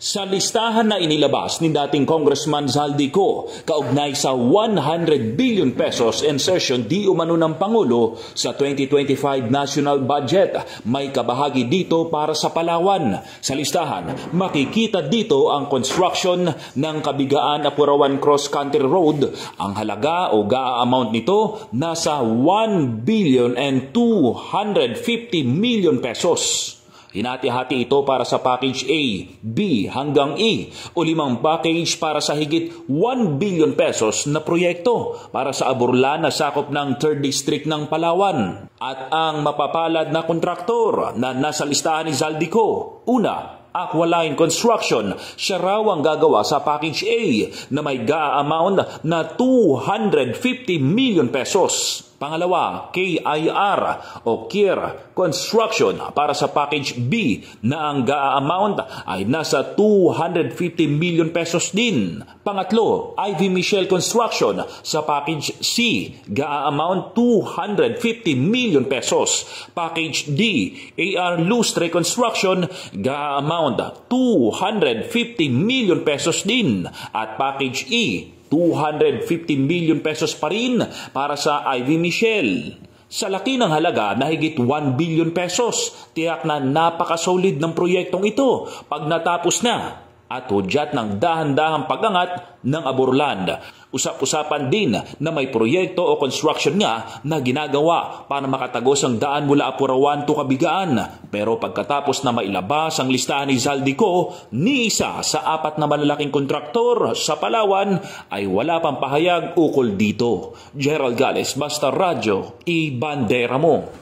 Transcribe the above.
Sa listahan na inilabas ni dating Congressman Zaldico kaugnay sa 100 billion pesos insertion di umano ng Pangulo sa 2025 national budget, may kabahagi dito para sa Palawan. Sa listahan, makikita dito ang construction ng Kabigaan-Apurawan Cross Country Road. Ang halaga o GAA amount nito nasa 1 billion and 250 million pesos. Hinati-hati ito para sa package A, B hanggang E o 5 package para sa higit 1 billion pesos na proyekto para sa Aburlan na sakop ng 3rd District ng Palawan. At ang mapapalad na kontraktor na nasa listahan ni Zaldico, una, Aqualine Construction, siya raw ang gagawa sa package A na may GAA amount na 250 million pesos. Pangalawa, KIR o KIR Construction para sa package B na ang GAA amount ay nasa 250 million pesos din. Pangatlo, Ivy Michelle Construction sa package C, GAA amount 250 million pesos. Package D, AR Lustre Construction, GAA amount 250 million pesos din. At package E, 250 million pesos pa rin para sa Ivy Michelle. Sa laki ng halaga na higit 1 billion pesos, tiyak na napakasolid ng proyektong ito pag natapos na at hudyat ng dahan-dahang pag-angat ng Aburlan. Usap-usapan din na may proyekto o construction nga na ginagawa para makatagos ang daan mula Apurawan to Kabigaan. Pero pagkatapos na mailabas ang listahan ni Zaldico, ni isa sa 4 na malalaking kontraktor sa Palawan ay wala pang pahayag ukol dito. Gerald Gales, Basta Radyo, i-bandera mo.